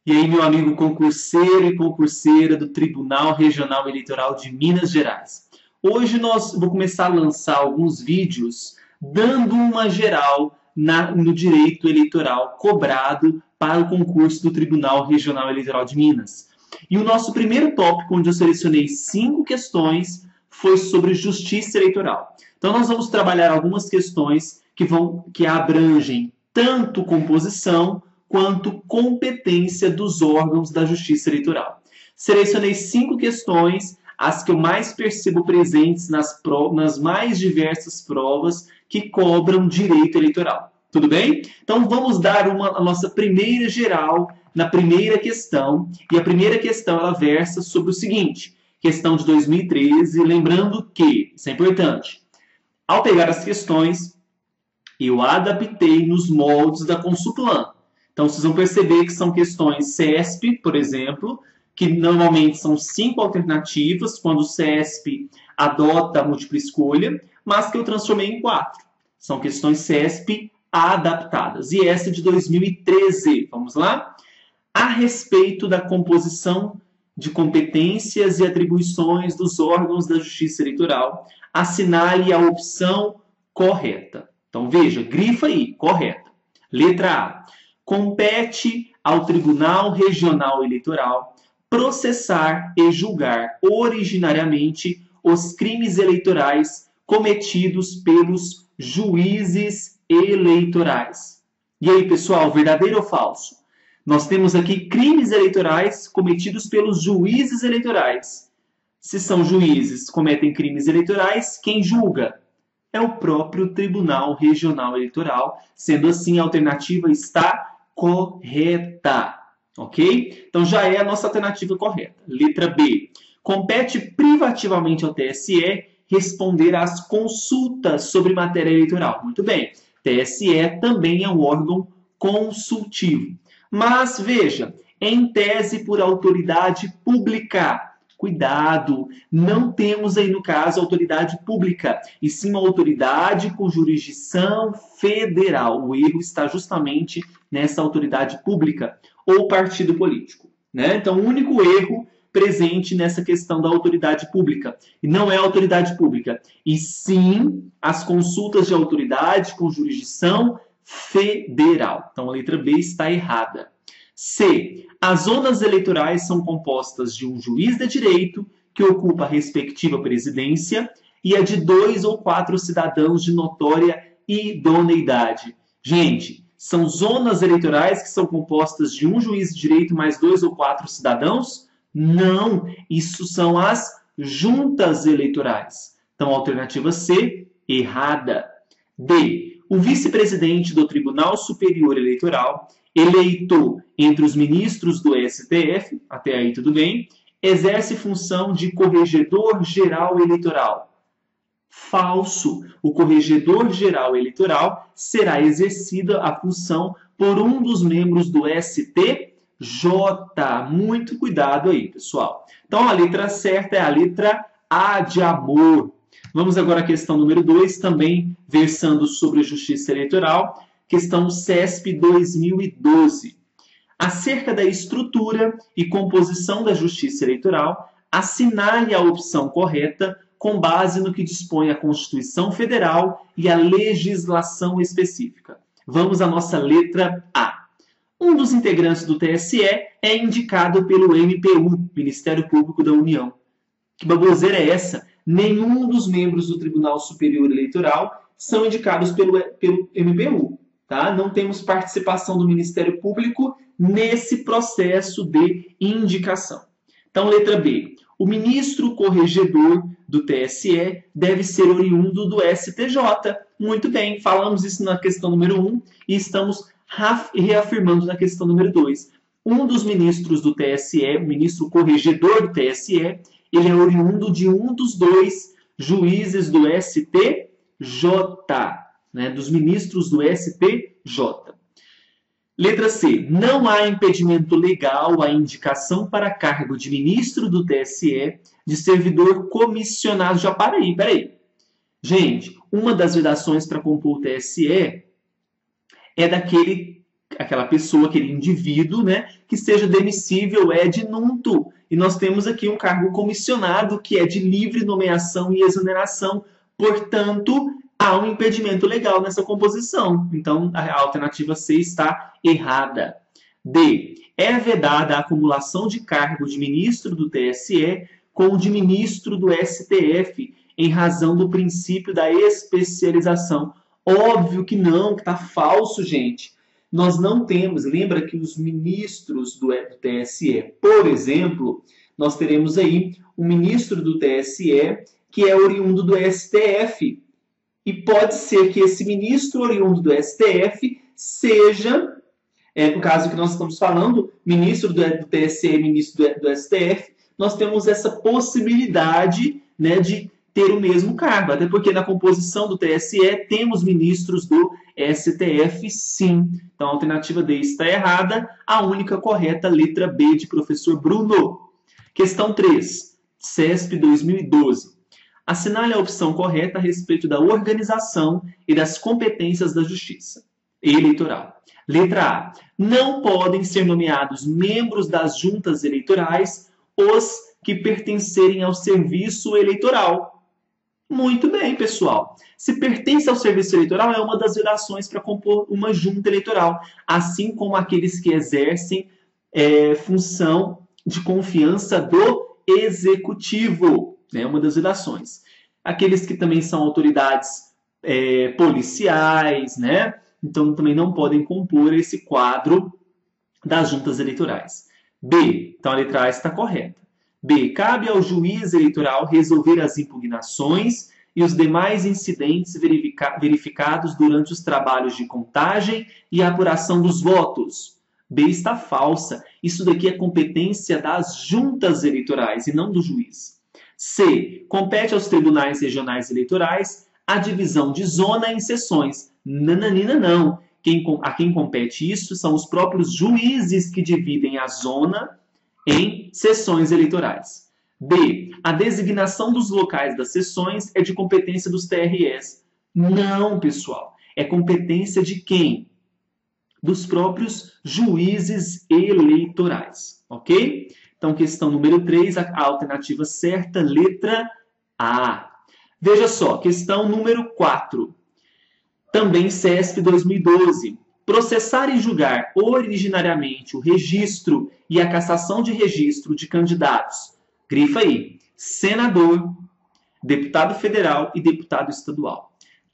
E aí, meu amigo concurseiro e concurseira do Tribunal Regional Eleitoral de Minas Gerais. Hoje vou começar a lançar alguns vídeos dando uma geral no direito eleitoral cobrado para o concurso do Tribunal Regional Eleitoral de Minas. E o nosso primeiro tópico, onde eu selecionei 5 questões, foi sobre justiça eleitoral. Então, nós vamos trabalhar algumas questões que abrangem tanto composição quanto competência dos órgãos da Justiça Eleitoral. Selecionei 5 questões, as que eu mais percebo presentes nas mais diversas provas que cobram direito eleitoral. Tudo bem? Então vamos dar a nossa primeira geral na primeira questão. E a primeira questão ela versa sobre o seguinte, questão de 2013, lembrando que, isso é importante, ao pegar as questões, eu adaptei nos moldes da Consulplan. Então, vocês vão perceber que são questões CESP, por exemplo, que normalmente são 5 alternativas, quando o CESP adota a múltipla escolha, mas que eu transformei em 4. São questões CESP adaptadas. E essa é de 2013. Vamos lá? A respeito da composição de competências e atribuições dos órgãos da Justiça Eleitoral, assinale a opção correta. Então, veja, grifa aí, correta. Letra A. Compete ao Tribunal Regional Eleitoral processar e julgar originariamente os crimes eleitorais cometidos pelos juízes eleitorais. E aí, pessoal, verdadeiro ou falso? Nós temos aqui crimes eleitorais cometidos pelos juízes eleitorais. Se são juízes que cometem crimes eleitorais, quem julga? É o próprio Tribunal Regional Eleitoral. Sendo assim, a alternativa está correta, ok? Então já é a nossa alternativa correta. Letra B. Compete privativamente ao TSE responder às consultas sobre matéria eleitoral. Muito bem. TSE também é um órgão consultivo. Mas, veja, em tese por autoridade pública. Cuidado, não temos aí no caso autoridade pública, e sim uma autoridade com jurisdição federal. O erro está justamente nessa autoridade pública ou partido político, né? Então, o único erro presente nessa questão da autoridade pública, e não é a autoridade pública, e sim as consultas de autoridade com jurisdição federal. Então, a letra B está errada. C. As zonas eleitorais são compostas de um juiz de direito, que ocupa a respectiva presidência, e a de 2 ou 4 cidadãos de notória idoneidade. Gente, são zonas eleitorais que são compostas de um juiz de direito mais 2 ou 4 cidadãos? Não, isso são as juntas eleitorais. Então, a alternativa C, errada. D. O vice-presidente do Tribunal Superior Eleitoral, eleito entre os ministros do STF, até aí tudo bem, exerce função de corregedor geral eleitoral. Falso. O corregedor geral eleitoral será exercida a função por um dos membros do STJ. Muito cuidado aí, pessoal. Então, a letra certa é a letra A de amor. Vamos agora à questão número 2, também versando sobre justiça eleitoral, questão CESP 2012. Acerca da estrutura e composição da justiça eleitoral, assinale a opção correta com base no que dispõe a Constituição Federal e a legislação específica. Vamos à nossa letra A. Um dos integrantes do TSE é indicado pelo MPU, Ministério Público da União. Que baboseira é essa? Nenhum dos membros do Tribunal Superior Eleitoral são indicados pelo MPU. Tá? Não temos participação do Ministério Público nesse processo de indicação. Então, letra B. O ministro corregedor do TSE deve ser oriundo do STJ. Muito bem, falamos isso na questão número 1 e estamos reafirmando na questão número 2. Um dos ministros do TSE, o ministro corregedor do TSE, ele é oriundo de um dos 2 juízes do STJ, né, dos ministros do STJ. Letra C. Não há impedimento legal à indicação para cargo de ministro do TSE de servidor comissionado. Já para aí, peraí. Gente, uma das vedações para compor o TSE é daquele aquela pessoa, aquele indivíduo, né, que seja demissível ad nunto. E nós temos aqui um cargo comissionado, que é de livre nomeação e exoneração. Portanto, há um impedimento legal nessa composição. Então, a alternativa C está errada. D. É vedada a acumulação de cargo de ministro do TSE com o de ministro do STF, em razão do princípio da especialização. Óbvio que não, que está falso, gente. Nós não temos, lembra que os ministros do TSE, por exemplo, nós teremos aí um ministro do TSE que é oriundo do STF. E pode ser que esse ministro oriundo do STF seja, no caso que nós estamos falando, ministro do TSE e ministro do STF, nós temos essa possibilidade, né, de ter o mesmo cargo. Até porque na composição do TSE temos ministros do STF, sim. Então a alternativa D está errada. A única correta, letra B, de professor Bruno. Questão 3, CESP 2012. Assinale a opção correta a respeito da organização e das competências da Justiça Eleitoral. Letra A. Não podem ser nomeados membros das juntas eleitorais os que pertencerem ao serviço eleitoral. Muito bem, pessoal. Se pertence ao serviço eleitoral, é uma das vedações para compor uma junta eleitoral, assim como aqueles que exercem função de confiança do executivo. É uma das vedações. Aqueles que também são autoridades policiais, né? Então também não podem compor esse quadro das juntas eleitorais. B, então a letra A está correta. B, cabe ao juiz eleitoral resolver as impugnações e os demais incidentes verificados durante os trabalhos de contagem e apuração dos votos. B está falsa. Isso daqui é competência das juntas eleitorais e não do juiz. C, compete aos tribunais regionais eleitorais a divisão de zona em seções. Nananina não. A quem compete isso são os próprios juízes que dividem a zona em sessões eleitorais. B. A designação dos locais das sessões é de competência dos TREs. Não, pessoal. É competência de quem? Dos próprios juízes eleitorais. Ok? Então, questão número 3, a alternativa certa, letra A. Veja só, questão número 4. Também CESP 2012. Processar e julgar originariamente o registro e a cassação de registro de candidatos. Grifa aí. Senador, deputado federal e deputado estadual.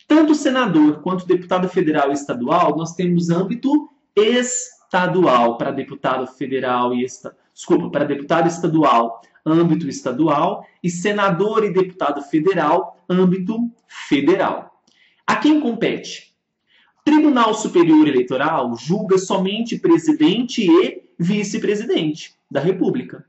Tanto senador quanto deputado federal e estadual, nós temos âmbito estadual para deputado federal e para deputado estadual, âmbito estadual, e senador e deputado federal, âmbito federal. A quem compete? O Tribunal Superior Eleitoral julga somente presidente e vice-presidente da República.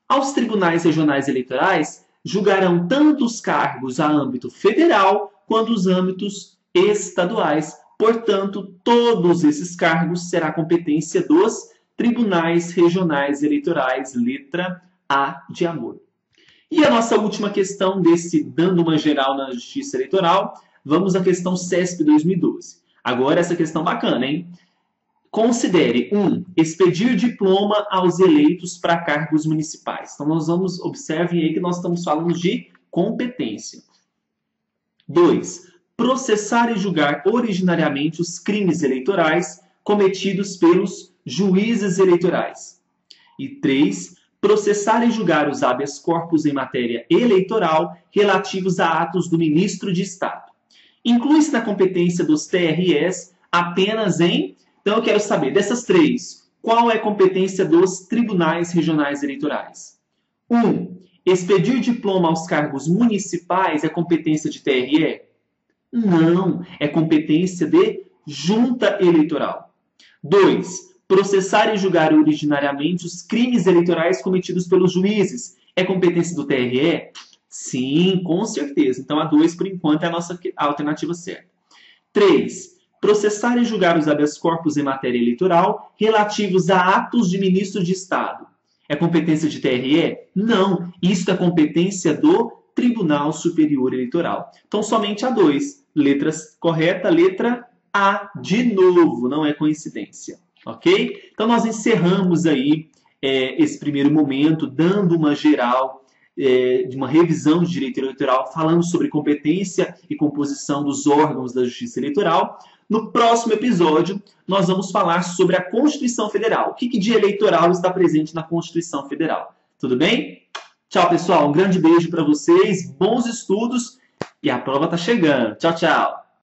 Aos tribunais regionais eleitorais julgarão tanto os cargos a âmbito federal quanto os âmbitos estaduais. Portanto, todos esses cargos será competência dos tribunais regionais eleitorais, letra A de amor. E a nossa última questão desse dando uma geral na Justiça Eleitoral, vamos à questão CESP 2012. Agora essa questão bacana, hein? Considere 1. Expedir diploma aos eleitos para cargos municipais. Então nós observem aí que nós estamos falando de competência. 2. Processar e julgar originariamente os crimes eleitorais cometidos pelos juízes eleitorais. E 3. Processar e julgar os habeas corpus em matéria eleitoral relativos a atos do ministro de Estado. Inclui-se na competência dos TREs apenas em... Então eu quero saber, dessas três, qual é a competência dos tribunais regionais eleitorais? 1. Expedir diploma aos cargos municipais é competência de TRE? Não, é competência de junta eleitoral. 2. Processar e julgar originariamente os crimes eleitorais cometidos pelos juízes é competência do TRE? Sim, com certeza. Então a 2, por enquanto, é a nossa alternativa certa. 3. Processar e julgar os habeas corpus em matéria eleitoral relativos a atos de ministro de Estado. É competência de TRE? Não, isso é competência do Tribunal Superior Eleitoral. Então somente a 2. Letra correta, letra A de novo, não é coincidência. ok? Então nós encerramos aí esse primeiro momento, dando uma geral de uma revisão de direito eleitoral, falando sobre competência e composição dos órgãos da Justiça Eleitoral. No próximo episódio, nós vamos falar sobre a Constituição Federal. O que de eleitoral está presente na Constituição Federal? Tudo bem? Tchau, pessoal. Um grande beijo para vocês, bons estudos e a prova está chegando. Tchau, tchau.